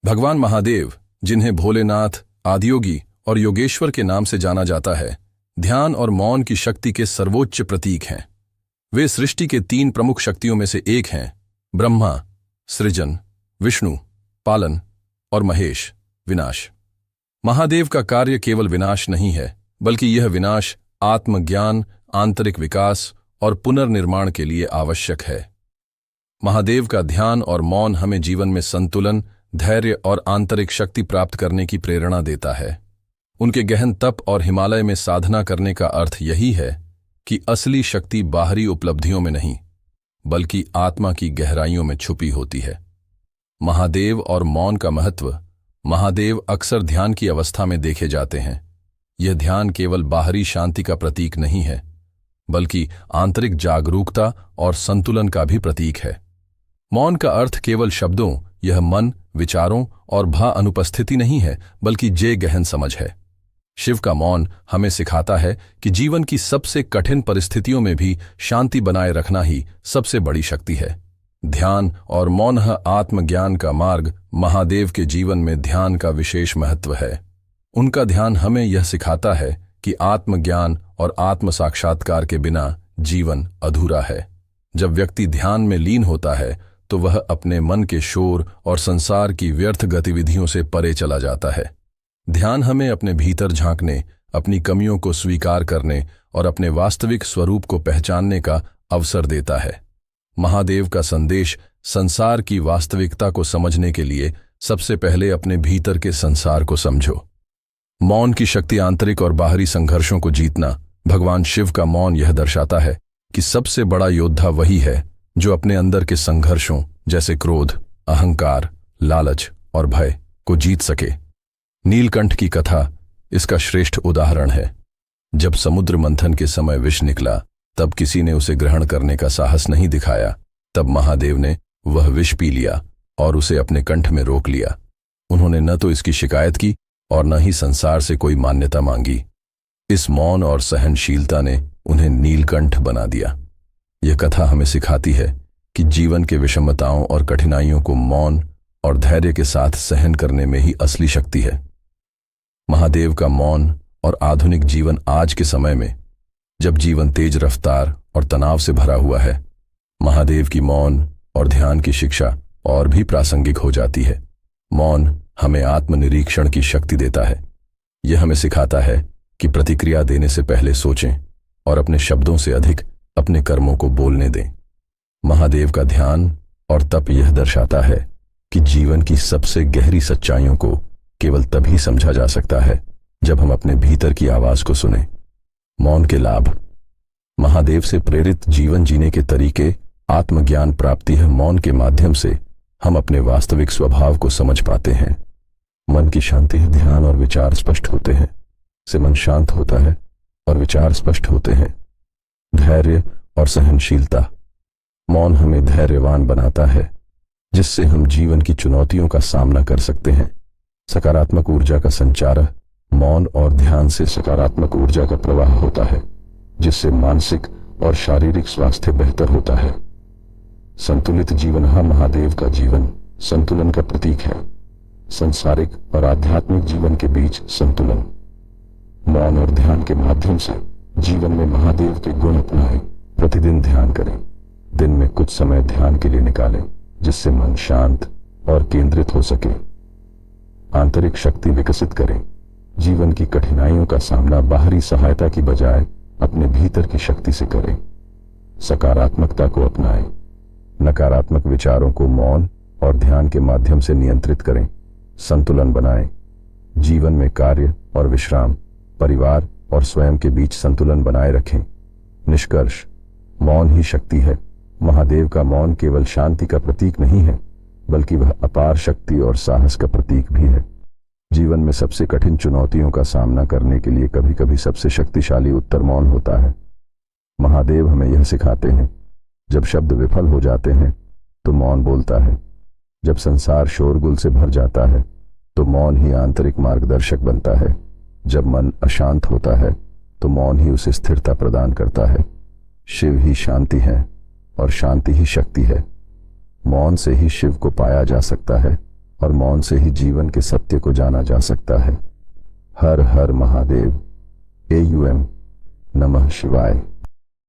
भगवान महादेव, जिन्हें भोलेनाथ, आदियोगी और योगेश्वर के नाम से जाना जाता है, ध्यान और मौन की शक्ति के सर्वोच्च प्रतीक हैं। वे सृष्टि के 3 प्रमुख शक्तियों में से एक हैं: ब्रह्मा सृजन, विष्णु पालन और महेश विनाश। महादेव का कार्य केवल विनाश नहीं है, बल्कि यह विनाश आत्मज्ञान, आंतरिक विकास और पुनर्निर्माण के लिए आवश्यक है। महादेव का ध्यान और मौन हमें जीवन में संतुलन, धैर्य और आंतरिक शक्ति प्राप्त करने की प्रेरणा देता है। उनके गहन तप और हिमालय में साधना करने का अर्थ यही है कि असली शक्ति बाहरी उपलब्धियों में नहीं, बल्कि आत्मा की गहराइयों में छुपी होती है। महादेव और मौन का महत्व। महादेव अक्सर ध्यान की अवस्था में देखे जाते हैं। यह ध्यान केवल बाहरी शांति का प्रतीक नहीं है, बल्कि आंतरिक जागरूकता और संतुलन का भी प्रतीक है। मौन का अर्थ केवल शब्दों, यह मन, विचारों और अनुपस्थिति नहीं है, बल्कि गहन समझ है। शिव का मौन हमें सिखाता है कि जीवन की सबसे कठिन परिस्थितियों में भी शांति बनाए रखना ही सबसे बड़ी शक्ति है। ध्यान और मौन आत्मज्ञान का मार्ग। महादेव के जीवन में ध्यान का विशेष महत्व है। उनका ध्यान हमें यह सिखाता है कि आत्मज्ञान और आत्म साक्षात्कार के बिना जीवन अधूरा है। जब व्यक्ति ध्यान में लीन होता है तो वह अपने मन के शोर और संसार की व्यर्थ गतिविधियों से परे चला जाता है। ध्यान हमें अपने भीतर झांकने, अपनी कमियों को स्वीकार करने और अपने वास्तविक स्वरूप को पहचानने का अवसर देता है। महादेव का संदेश संसार की वास्तविकता को समझने के लिए सबसे पहले अपने भीतर के संसार को समझो। मौन की शक्ति, आंतरिक और बाहरी संघर्षों को जीतना। भगवान शिव का मौन यह दर्शाता है कि सबसे बड़ा योद्धा वही है जो अपने अंदर के संघर्षों जैसे क्रोध, अहंकार, लालच और भय को जीत सके। नीलकंठ की कथा इसका श्रेष्ठ उदाहरण है। जब समुद्र मंथन के समय विष निकला, तब किसी ने उसे ग्रहण करने का साहस नहीं दिखाया। तब महादेव ने वह विष पी लिया और उसे अपने कंठ में रोक लिया। उन्होंने न तो इसकी शिकायत की और न ही संसार से कोई मान्यता मांगी। इस मौन और सहनशीलता ने उन्हें नीलकंठ बना दिया। यह कथा हमें सिखाती है कि जीवन के विषमताओं और कठिनाइयों को मौन और धैर्य के साथ सहन करने में ही असली शक्ति है। महादेव का मौन और आधुनिक जीवन। आज के समय में जब जीवन तेज रफ्तार और तनाव से भरा हुआ है, महादेव की मौन और ध्यान की शिक्षा और भी प्रासंगिक हो जाती है। मौन हमें आत्मनिरीक्षण की शक्ति देता है। यह हमें सिखाता है कि प्रतिक्रिया देने से पहले सोचें और अपने शब्दों से अधिक अपने कर्मों को बोलने दें। महादेव का ध्यान और तप यह दर्शाता है कि जीवन की सबसे गहरी सच्चाइयों को केवल तभी समझा जा सकता है जब हम अपने भीतर की आवाज को सुने। मौन के लाभ। महादेव से प्रेरित जीवन जीने के तरीके। आत्मज्ञान प्राप्ति है। मौन के माध्यम से हम अपने वास्तविक स्वभाव को समझ पाते हैं। मन की शांति है। ध्यान और विचार स्पष्ट होते हैं। से मन शांत होता है और विचार स्पष्ट होते हैं। धैर्य और सहनशीलता। मौन हमें धैर्यवान बनाता है, जिससे हम जीवन की चुनौतियों का सामना कर सकते हैं। सकारात्मक ऊर्जा का संचार। मौन और ध्यान से सकारात्मक ऊर्जा का प्रवाह होता है, जिससे मानसिक और शारीरिक स्वास्थ्य बेहतर होता है। संतुलित जीवन। महादेव का जीवन संतुलन का प्रतीक है। सांसारिक और आध्यात्मिक जीवन के बीच संतुलन। मौन और ध्यान के माध्यम से जीवन में महादेव के गुण अपनाएं। प्रतिदिन ध्यान करें। दिन में कुछ समय ध्यान के लिए निकालें, जिससे मन शांत और केंद्रित हो सके। आंतरिक शक्ति विकसित करें। जीवन की कठिनाइयों का सामना बाहरी सहायता की बजाय अपने भीतर की शक्ति से करें। सकारात्मकता को अपनाएं। नकारात्मक विचारों को मौन और ध्यान के माध्यम से नियंत्रित करें। संतुलन बनाएं। जीवन में कार्य और विश्राम, परिवार और स्वयं के बीच संतुलन बनाए रखें। निष्कर्ष। मौन ही शक्ति है। महादेव का मौन केवल शांति का प्रतीक नहीं है, बल्कि वह अपार शक्ति और साहस का प्रतीक भी है। जीवन में सबसे कठिन चुनौतियों का सामना करने के लिए कभी कभी सबसे शक्तिशाली उत्तर मौन होता है। महादेव हमें यह सिखाते हैं, जब शब्द विफल हो जाते हैं तो मौन बोलता है। जब संसार शोरगुल से भर जाता है तो मौन ही आंतरिक मार्गदर्शक बनता है। जब मन अशांत होता है तो मौन ही उसे स्थिरता प्रदान करता है। शिव ही शांति है और शांति ही शक्ति है। मौन से ही शिव को पाया जा सकता है और मौन से ही जीवन के सत्य को जाना जा सकता है। हर हर महादेव। AUM नमः शिवाय।